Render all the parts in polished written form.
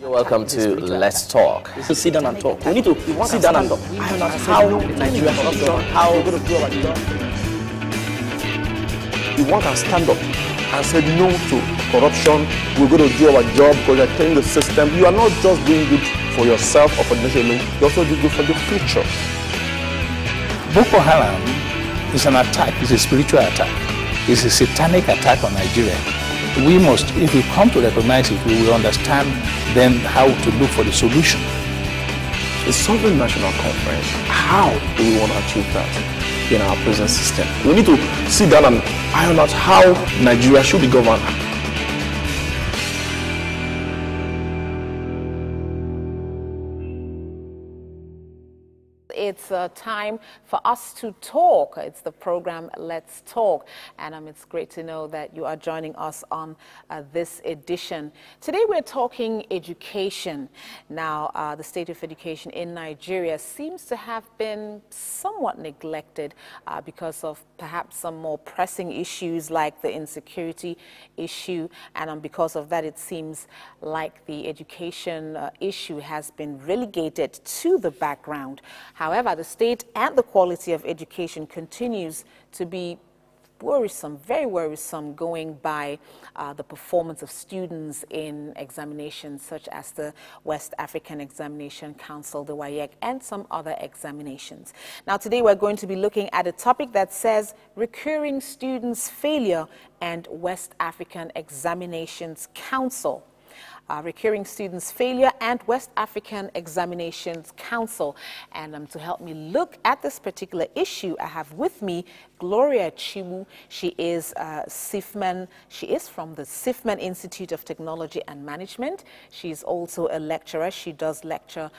You're welcome to Let's Talk. We sit down and talk. We need to sit down and talk. I don't know how Nigeria should do how we're going to do our job. If one can stand up and say no to corruption, we're going to do our job because you're telling the system, you are not just doing good for yourself or for the nation alone, you also do good for the future. Boko Haram is an attack, it's a spiritual attack. It's a satanic attack on Nigeria. We must, if we come to recognize it, we will understand then how to look for the solution. The Sovereign National Conference, how do we want to achieve that in our present system? We need to sit down and iron out how Nigeria should be governed. It's time for us to talk. It's the program Let's Talk, and it's great to know that you are joining us on this edition. Today we're talking education. Now, the state of education in Nigeria seems to have been somewhat neglected because of perhaps some more pressing issues like the insecurity issue, and because of that it seems like the education issue has been relegated to the background. However, the state and the quality of education continues to be worrisome, very worrisome, going by the performance of students in examinations such as the West African Examination Council, the WAEC, and some other examinations. Now, today we're going to be looking at a topic that says recurring students' failure and West African Examinations Council. Recurring Students' Failure and West African Examinations Council. And to help me look at this particular issue, I have with me Gloria Chimu. She is SIFMAN. She is from the SIFMAN Institute of Technology and Management. She's also a lecturer. She does lecture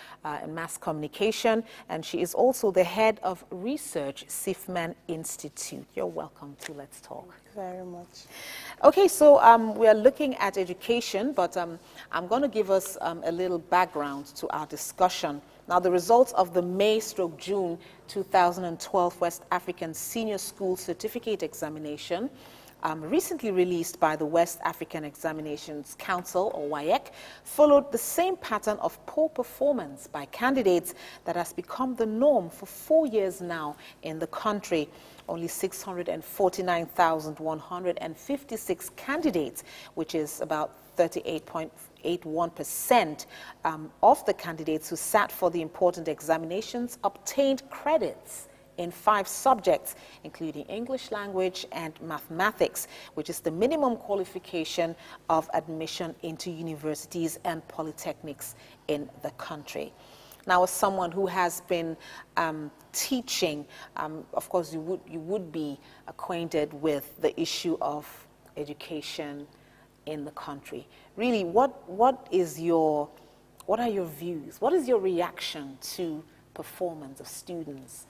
in mass communication, and she is also the head of research, SIFMAN Institute. You're welcome to Let's Talk. Very much. Okay, so we are looking at education, but I'm going to give us a little background to our discussion. Now, the results of the May/June 2012 West African Senior School Certificate Examination, recently released by the West African Examinations Council, or WAEC, followed the same pattern of poor performance by candidates that has become the norm for 4 years now in the country. Only 649,156 candidates, which is about 38.81% of the candidates who sat for the important examinations, obtained credits in 5 subjects, including English language and mathematics, which is the minimum qualification of admission into universities and polytechnics in the country. Now, as someone who has been teaching, of course, you would be acquainted with the issue of education in the country. Really, what are your views? What is your reaction to performance of students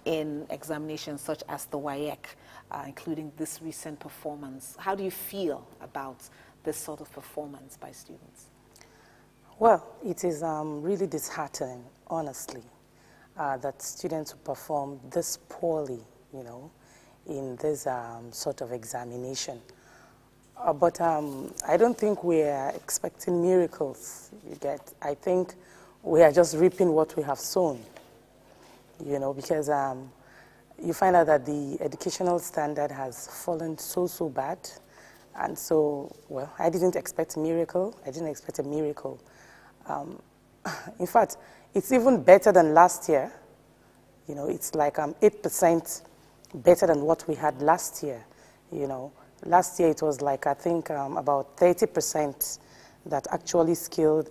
in examinations such as the WAEC, including this recent performance? How do you feel about this sort of performance by students? Well, it is really disheartening, honestly, that students perform this poorly, you know, in this sort of examination. But I don't think we are expecting miracles, you get. I think we are just reaping what we have sown, you know, because you find out that the educational standard has fallen so bad. And so, well, I didn't expect a miracle. I didn't expect a miracle. In fact, it's even better than last year. You know, it's like 8% better than what we had last year. You know, last year it was like, I think, about 30% that actually skilled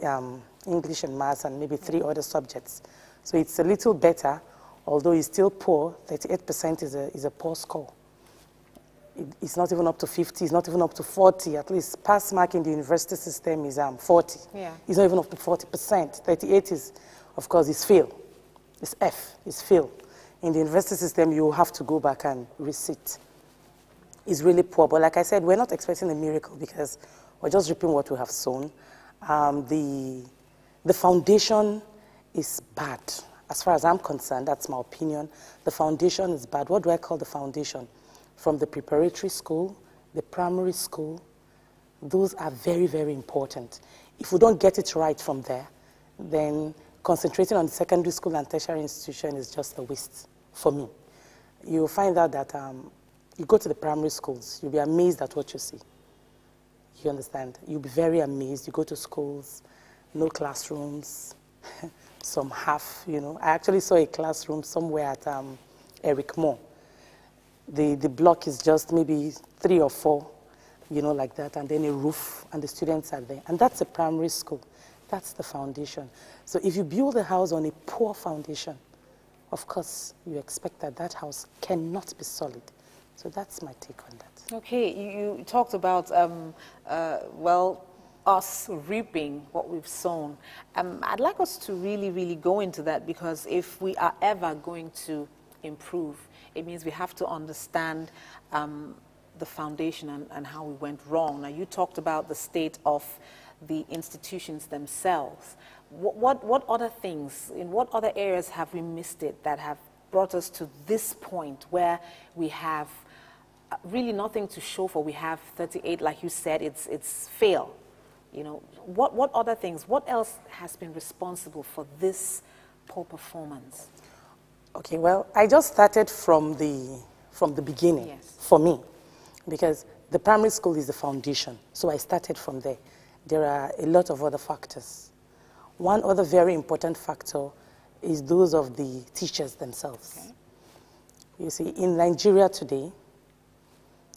English and maths and maybe 3 other subjects. So it's a little better, although it's still poor. 38% is a poor score. It's not even up to 50, it's not even up to 40. At least pass mark in the university system is 40. Yeah. It's not even up to 40%. 38 is, of course, is fail. It's F, it's fail. In the university system, you have to go back and resit. It's really poor. But like I said, we're not expecting a miracle because we're just reaping what we have sown. The foundation is bad. As far as I'm concerned, that's my opinion. The foundation is bad. What do I call the foundation? From the preparatory school, the primary school, those are very, very important. If we don't get it right from there, then concentrating on the secondary school and tertiary institution is just a waste for me. You'll find out that you go to the primary schools, you'll be amazed at what you see. You understand? You'll be very amazed. You go to schools, no classrooms, some half, you know. I actually saw a classroom somewhere at Eric Moore. The block is just maybe 3 or 4, you know, like that, and then a roof, and the students are there. And that's a primary school. That's the foundation. So if you build a house on a poor foundation, of course, you expect that that house cannot be solid. So that's my take on that. Okay, you talked about, well, us reaping what we've sown. I'd like us to really go into that, because if we are ever going to improve, it means we have to understand the foundation and how we went wrong. Now, you talked about the state of the institutions themselves. What other things, in what other areas have we missed it that have brought us to this point where we have really nothing to show for? We have 38, like you said, it's fail. You know, what other things, what else has been responsible for this poor performance? Okay, well, I just started from the beginning, Yes. for me, because the primary school is the foundation. So I started from there. There are a lot of other factors. One other very important factor is those of the teachers themselves. Okay. You see, in Nigeria today,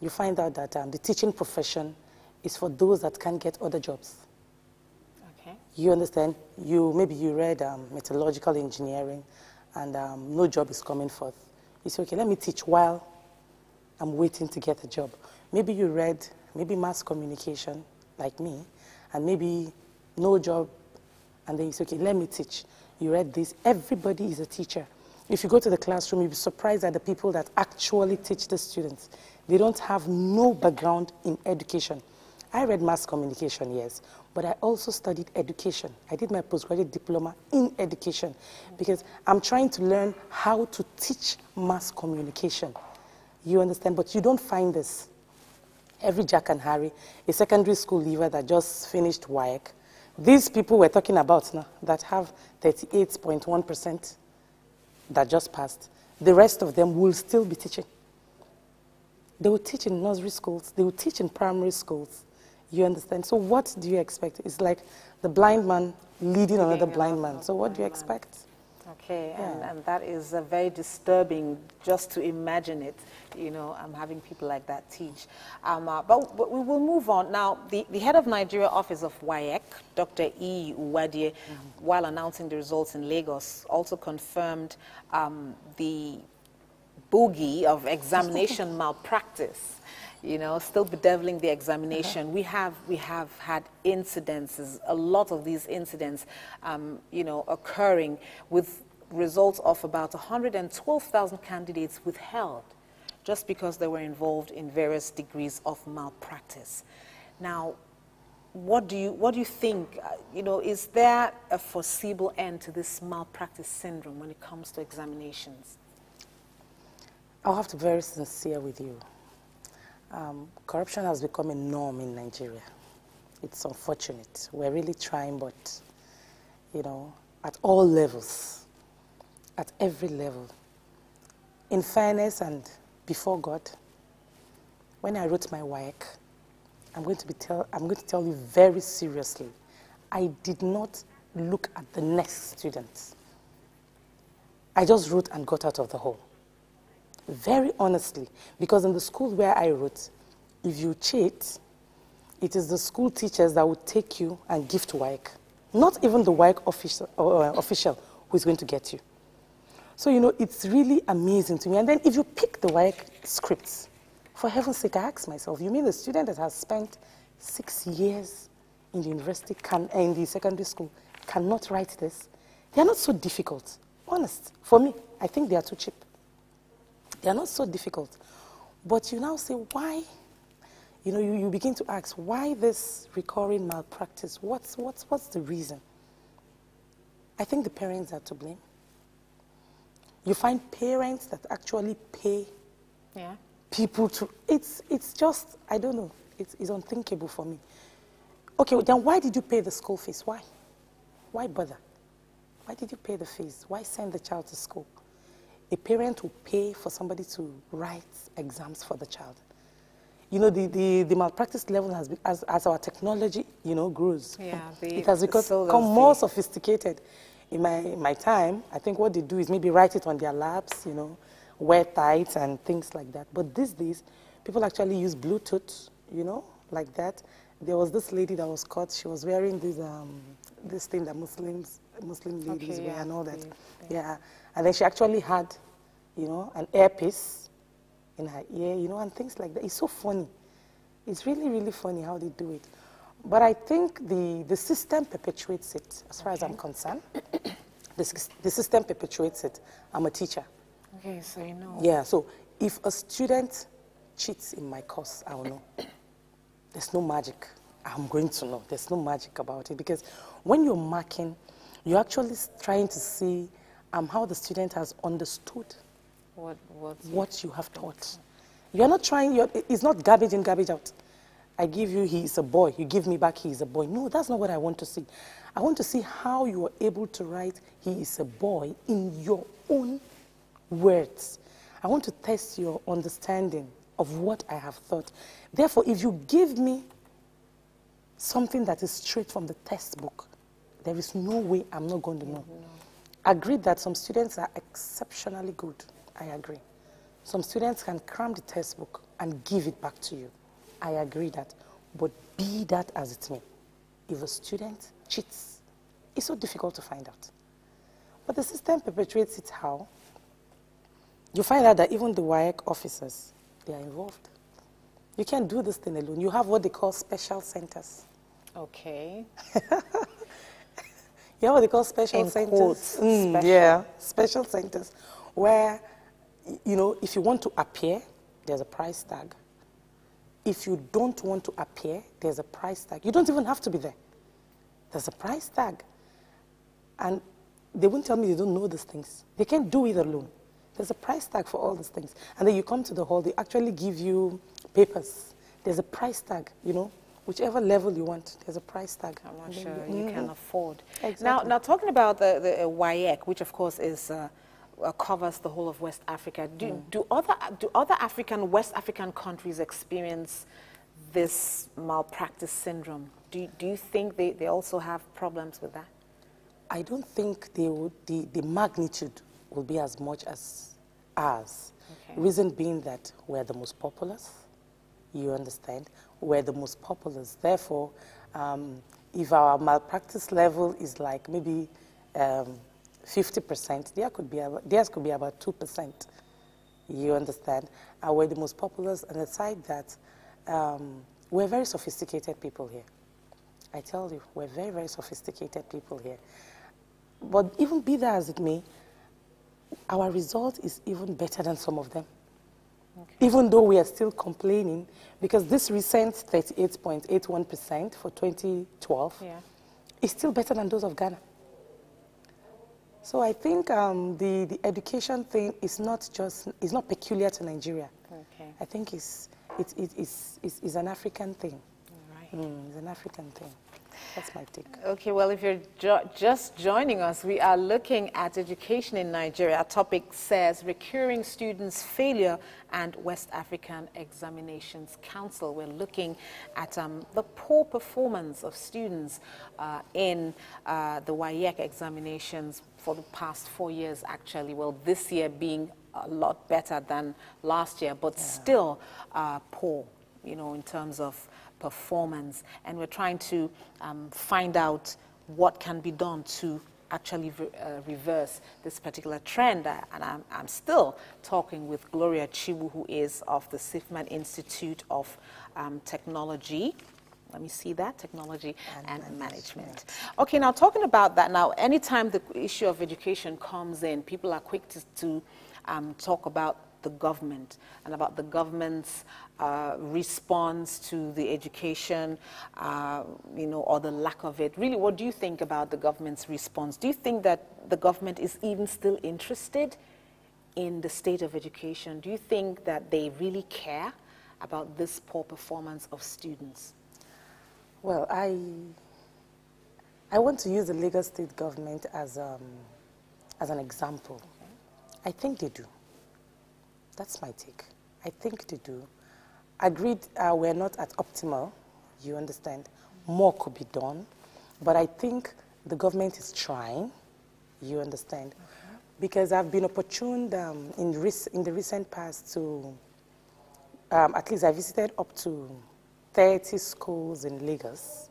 you find out that the teaching profession is for those that can't get other jobs. Okay. You understand? Maybe you read metallurgical engineering, and no job is coming forth. You say, okay, let me teach while I'm waiting to get a job. Maybe you read mass communication, like me, and maybe no job, and then you say, okay, let me teach. You read this. Everybody is a teacher. If you go to the classroom, you'll be surprised at the people that actually teach the students. They don't have no background in education. I read mass communication, yes, but I also studied education. I did my postgraduate diploma in education because I'm trying to learn how to teach mass communication. You understand? But you don't find this. Every Jack and Harry, a secondary school leaver that just finished WAEC, these people we're talking about now that have 38.1% that just passed, the rest of them will still be teaching. They will teach in nursery schools. They will teach in primary schools. You understand? So what do you expect? It's like the blind man leading another blind man. So what do you expect? Okay, Yeah. and that is very disturbing just to imagine it, you know, having people like that teach. But we will move on. Now, the head of Nigeria Office of WAEC, Dr. E. Uwadie, while announcing the results in Lagos, also confirmed the bogey of examination malpractice. You know, still bedeviling the examination. We have had incidences, a lot of these incidents, you know, occurring with results of about 112,000 candidates withheld just because they were involved in various degrees of malpractice. Now, what do you think? You know, is there a foreseeable end to this malpractice syndrome when it comes to examinations? I'll have to be very sincere with you. Corruption has become a norm in Nigeria. It's unfortunate. We're really trying, but, you know, at all levels, at every level. In fairness and before God, when I wrote my WAEC, I'm going to tell you very seriously, I did not look at the next students. I just wrote and got out of the hole. Very honestly, because in the school where I wrote, if you cheat, it is the school teachers that would take you and give to WAEC. Not even the WAEC official who is going to get you. So, you know, it's really amazing to me. And then if you pick the WAEC scripts, for heaven's sake, I ask myself, you mean the student that has spent 6 years in the university, in the secondary school, cannot write this? They are not so difficult. Honest. For me, I think they are too cheap. They are not so difficult. But you now say, why? You know, you begin to ask, why this recurring malpractice? What's the reason? I think the parents are to blame. You find parents that actually pay people to, it's just, I don't know, it's unthinkable for me. Okay, then why did you pay the school fees? Why? Why bother? Why did you pay the fees? Why send the child to school? A parent will pay for somebody to write exams for the child. You know, the malpractice level has been, as our technology, you know, grows. Yeah, it has become more sophisticated. In my time, I think what they do is maybe write it on their laps, you know, wear tights and things like that. But these days, people actually use Bluetooth, you know, like that. There was this lady that was caught. She was wearing this thing that Muslim ladies wear and all that. Yeah. And then she actually had, you know, an earpiece in her ear, you know, and things like that. It's so funny. It's really, really funny how they do it. But I think the system perpetuates it, as far as I'm concerned. The system perpetuates it. I'm a teacher. Okay, so you know. Yeah, so if a student cheats in my course, I will know. There's no magic. I'm going to know. There's no magic about it. Because when you're marking, you're actually trying to see how the student has understood what you have taught. You're not trying, it's not garbage in, garbage out. I give you, he is a boy. You give me back, he is a boy. No, that's not what I want to see. I want to see how you are able to write, he is a boy, in your own words. I want to test your understanding of what I have thought. Therefore, if you give me something that is straight from the textbook, there is no way I'm not going to know. Agree that some students are exceptionally good. I agree. Some students can cram the textbook and give it back to you. I agree that. But be that as it may, if a student cheats, it's so difficult to find out. But the system perpetuates it how? You find out that even the WAEC officers, they are involved. You can't do this thing alone. You have what they call special centers. Okay. You have what they call special centers. Yeah, special centers where, you know, if you want to appear, there's a price tag. If you don't want to appear, there's a price tag. You don't even have to be there. There's a price tag. And they won't tell me they don't know these things. They can't do it alone. There's a price tag for all these things. And then you come to the hall, they actually give you papers. There's a price tag, you know. Whichever level you want, there's a price tag. I'm not sure you can afford. Exactly. Now talking about the WAEC, which of course is covers the whole of West Africa. Do other West African countries experience this malpractice syndrome? Do you think they also have problems with that? I don't think they would. The magnitude will be as much as ours. Okay. Reason being that we're the most populous. You understand? We're the most populous. Therefore, if our malpractice level is like maybe 50%, theirs could be about 2%. You understand? And we're the most populous, and aside that, we're very sophisticated people here. I tell you, we're very, very sophisticated people here. But even be that as it may, our result is even better than some of them. Okay. Even though we are still complaining, because this recent 38.81% for 2012 is still better than those of Ghana. So I think the education thing is not peculiar to Nigeria. Okay. I think it's an African thing. Right. It's an African thing. That's my take. Okay, well, if you're just joining us, we are looking at education in Nigeria. Our topic says Recurring Students' Failure and West African Examinations Council. We're looking at the poor performance of students in the WAEC examinations for the past 4 years, actually. Well, this year being a lot better than last year, but still poor, you know, in terms of performance, and we're trying to find out what can be done to actually reverse this particular trend. And I'm still talking with Gloria Chibu, who is of the Sifman Institute of Technology. Let me see that, Technology and Management. Okay, now talking about that, now anytime the issue of education comes in, people are quick to talk about the government and about the government's response to the education, you know, or the lack of it. Really, what do you think about the government's response? Do you think that the government is even still interested in the state of education? Do you think that they really care about this poor performance of students? Well, I want to use the Lagos State government as an example. I think they do. That's my take. I think they do. Agreed, we're not at optimal, you understand. More could be done. But I think the government is trying, you understand. Okay. Because I've been opportuned in the recent past to, at least I visited up to 30 schools in Lagos,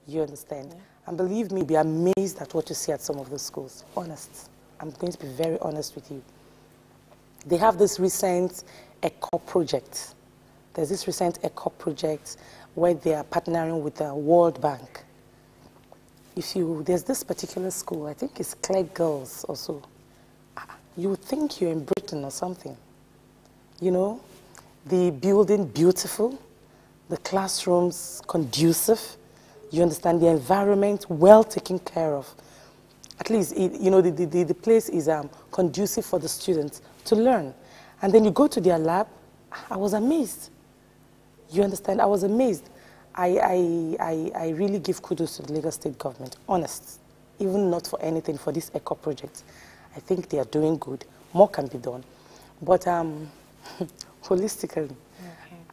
you understand. Yeah. And believe me, be amazed at what you see at some of those schools. Honest. I'm going to be very honest with you. They have this recent ECO project. There's this recent ECO project where they are partnering with the World Bank. There's this particular school, I think it's Clare Girls also. You would think you're in Britain or something. You know, the building beautiful, the classrooms conducive, you understand, the environment well taken care of. At least, the place is conducive for the students to learn. And then you go to their lab, I was amazed. You understand? I was amazed. I really give kudos to the Lagos State government, honest. Even not for anything, for this ECO project. I think they are doing good. More can be done. But holistically,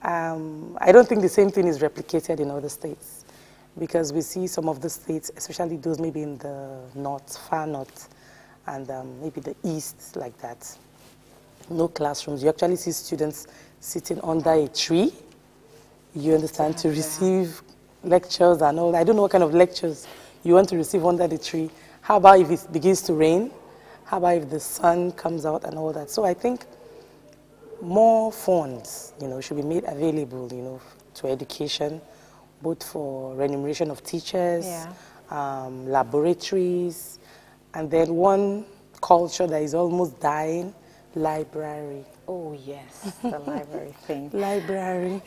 I don't think the same thing is replicated in other states. Because we see some of the states, especially those maybe in the north, far north, and maybe the east, like that. No classrooms. You actually see students sitting under a tree, you understand, to receive lectures and all that. I don't know what kind of lectures you want to receive under the tree. How about if it begins to rain? How about if the sun comes out and all that? So I think more funds, should be made available, to education, both for remuneration of teachers, laboratories, and then one culture that is almost dying, library. Oh, yes, the library thing. Library.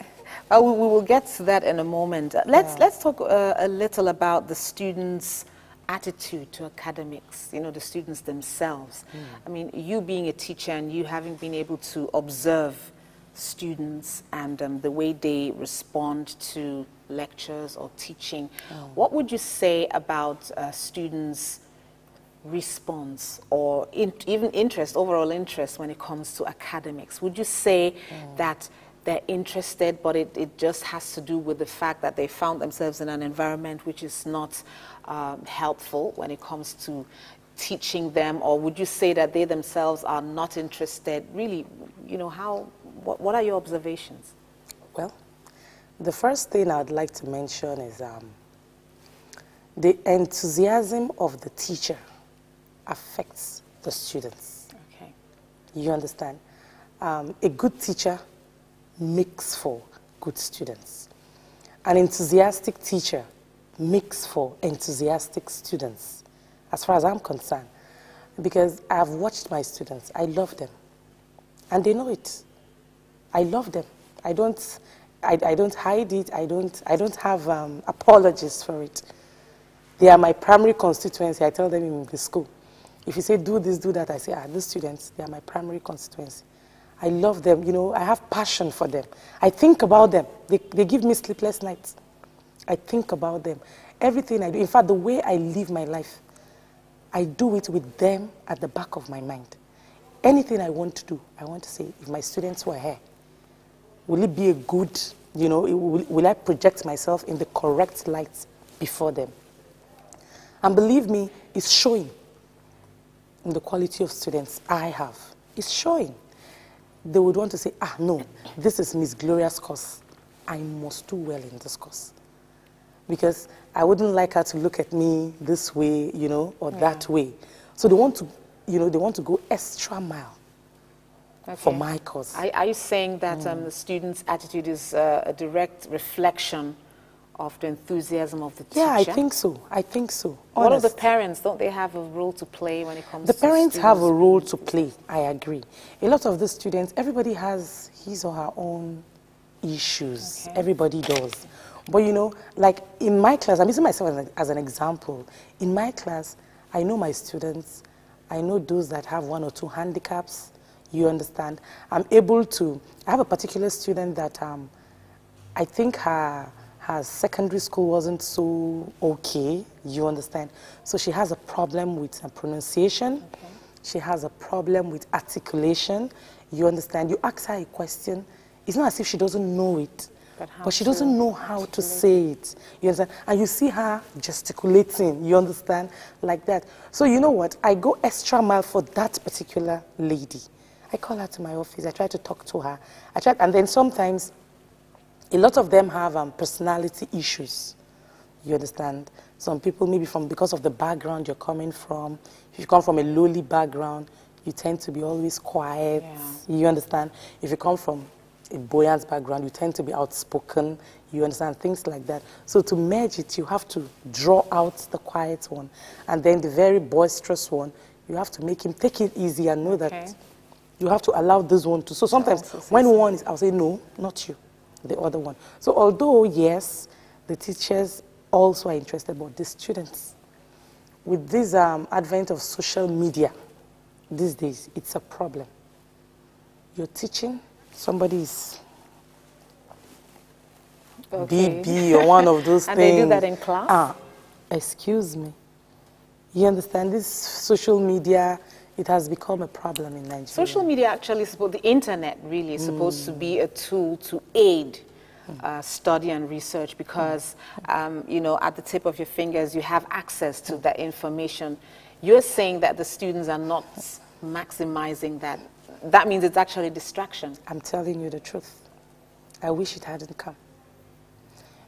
We will get to that in a moment. Let's talk a little about the students' attitude to academics, the students themselves. I mean, you being a teacher and you having been able to observe students and the way they respond to lectures or teaching, what would you say about students' response or even interest, overall interest when it comes to academics? Would you say that they're interested, but it just has to do with the fact that they found themselves in an environment which is not helpful when it comes to teaching them? Or would you say that they themselves are not interested? Really, what are your observations? Well, the first thing I'd like to mention is the enthusiasm of the teacher affects the students. Okay. You understand? A good teacher makes for good students. An enthusiastic teacher makes for enthusiastic students, as far as I'm concerned. Because I've watched my students. I love them. And they know it. I love them. I don't hide it. I don't have apologies for it. They are my primary constituency. I tell them in the school. If you say do this, do that, I say, these students, they are my primary constituency. I love them, I have passion for them. I think about them. They give me sleepless nights. I think about them. Everything I do, in fact, the way I live my life, I do it with them at the back of my mind. Anything I want to do, I want to say, if my students were here, will it be a good, will I project myself in the correct light before them? And believe me, it's showing in the quality of students I have. It's showing. They would want to say, no, this is Miss Gloria's course. I must do well in this course. Because I wouldn't like her to look at me this way, or that way. So they want to, they want to go extra mile for my course. Are you saying that the student's attitude is a direct reflection of the enthusiasm of the teacher? Yeah, I think so. I think so. What of the parents? Don't they have a role to play when it comes to the parents have a role to play, I agree. A lot of the students, everybody has his or her own issues. Okay. Everybody does. But like in my class, I'm using myself as an example. In my class, I know my students. I know those that have one or two handicaps. You understand? I'm able to, I have a particular student that I think her her secondary school wasn't so okay, you understand? So she has a problem with pronunciation. Okay. She has a problem with articulation, you understand? You ask her a question, it's not as if she doesn't know it, but she doesn't know how to say it, you understand? And you see her gesticulating, you understand? Like that. So you know what? I go extra mile for that particular lady. I call her to my office, I try to talk to her. And then sometimes, a lot of them have personality issues, you understand? Some people maybe because of the background you're coming from, if you come from a lowly background, you tend to be always quiet, you understand? If you come from a buoyant background, you tend to be outspoken, you understand? Things like that. So to merge it, you have to draw out the quiet one. And then the very boisterous one, you have to make him take it easy and know that you have to allow this one to. So sometimes when one is, I'll say, no, not you, the other one. So although, yes, the teachers also are interested, but the students, with this advent of social media these days, it's a problem. You're teaching, somebody is BB or one of those and things. And they do that in class? Excuse me. You understand, this social media, it has become a problem in Nigeria. Social media actually, the internet really is supposed to be a tool to aid study and research because, you know, at the tip of your fingers, you have access to that information. You're saying that the students are not maximizing that. That means it's actually a distraction. I'm telling you the truth. I wish it hadn't come.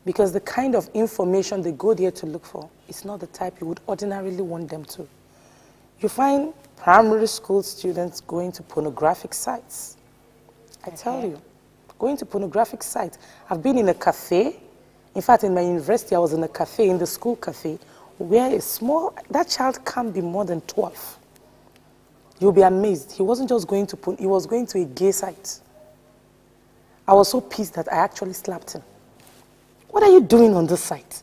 Because the kind of information they go there to look for is not the type you would ordinarily want them to. You find primary school students going to pornographic sites. I tell you, going to pornographic sites. I've been in a cafe. In fact, in my university, I was in a cafe, in the school cafe, where that child can't be more than 12. You'll be amazed. He wasn't just going to he was going to a gay site. I was so pissed that I actually slapped him. What are you doing on this site?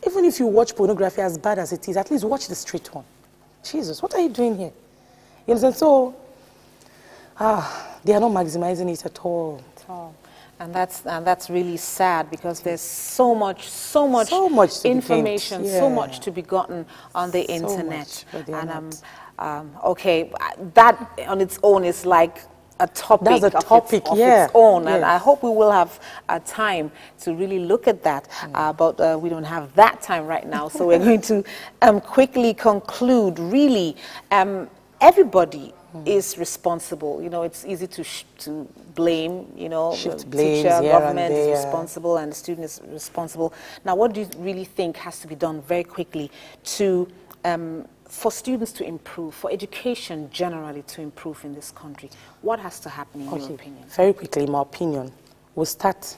Even if you watch pornography, as bad as it is, at least watch the street one. Jesus, what are you doing here? You understand? So, they are not maximizing it at all. And that's really sad because there's so much information, so much to be gotten on the internet. Okay, that on its own is like a topic, of its own, and I hope we will have time to really look at that, but we don't have that time right now, so we're going to quickly conclude. Really, everybody is responsible. You know, it's easy to blame, you know, teacher, government is responsible, and the student is responsible. Now, what do you really think has to be done very quickly to for students to improve, for education generally to improve in this country? What has to happen in your opinion? Very quickly, in my opinion, we'll start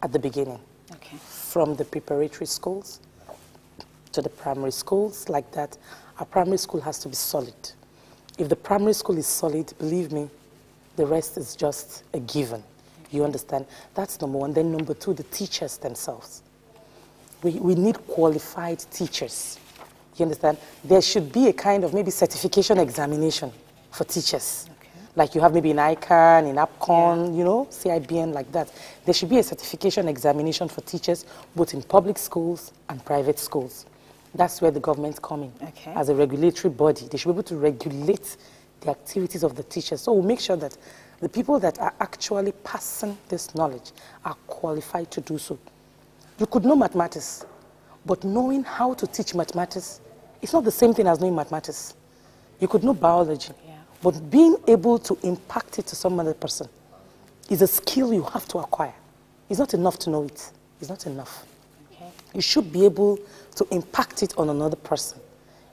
at the beginning. From the preparatory schools to the primary schools, like that. Our primary school has to be solid. If the primary school is solid, believe me, the rest is just a given. You understand? That's number one. Then number two, the teachers themselves. We need qualified teachers. You understand? There should be a kind of maybe certification examination for teachers. Like you have maybe in ICANN, in APCON, you know, CIBN, like that. There should be a certification examination for teachers, both in public schools and private schools. That's where the government come in. As a regulatory body, they should be able to regulate the activities of the teachers. So we'll make sure that the people that are actually passing this knowledge are qualified to do so. You could know mathematics, but knowing how to teach mathematics, it's not the same thing as knowing mathematics. You could know biology, but being able to impact it to some other person is a skill you have to acquire. It's not enough to know it. It's not enough. You should be able to impact it on another person.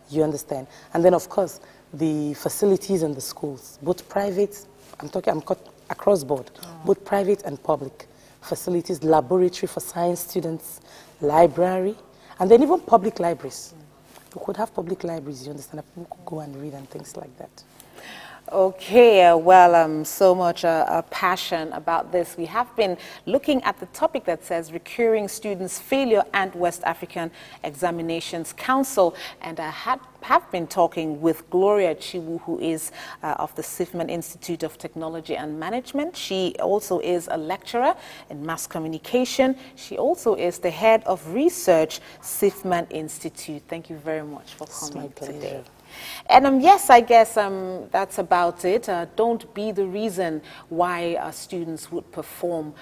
You understand? And then, of course, the facilities in the schools, both private, I'm across board, both private and public facilities, laboratory for science students, library, and then even public libraries. We could have public libraries, you understand, that people could go and read and things like that. Okay, well, so much passion about this. We have been looking at the topic that says Recurring Students Failure and West African Examinations Council, and I have been talking with Gloria Chiwu, who is of the Sifman Institute of Technology and Management. She also is a lecturer in mass communication. She also is the head of research, Sifman Institute. Thank you very much for coming today. And yes, I guess that's about it. Don't be the reason why students would perform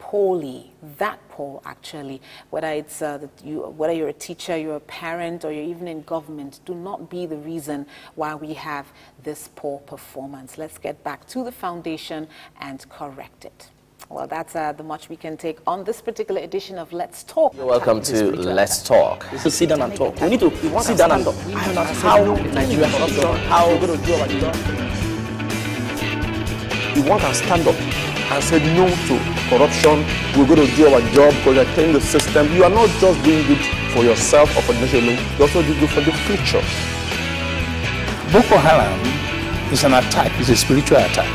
poorly, that poor actually. Whether it's whether you're a teacher, you're a parent, or you're even in government, do not be the reason why we have this poor performance. Let's get back to the foundation and correct it. Well, that's the much we can take on this particular edition of Let's Talk. You're welcome to Let's Talk. We should sit down and talk. We need to sit down and iron out how Nigeria corruption, how we're going to do our job. You want to stand up and say no to corruption. We're going to do our job because you're telling the system. You are not just doing good for yourself or for the nation alone. You also do good for the future. Boko Haram is an attack, it's a spiritual attack.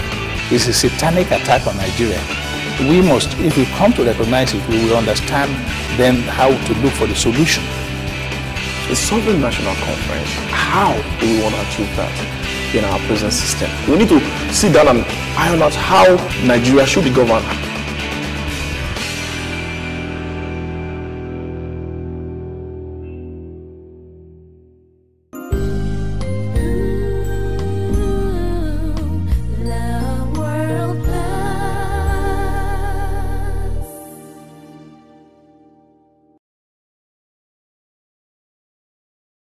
It's a satanic attack on Nigeria. We must, if we come to recognize it, we will understand then how to look for the solution. The Sovereign National Conference, how do we want to achieve that in our present system? We need to sit down and iron out how Nigeria should be governed.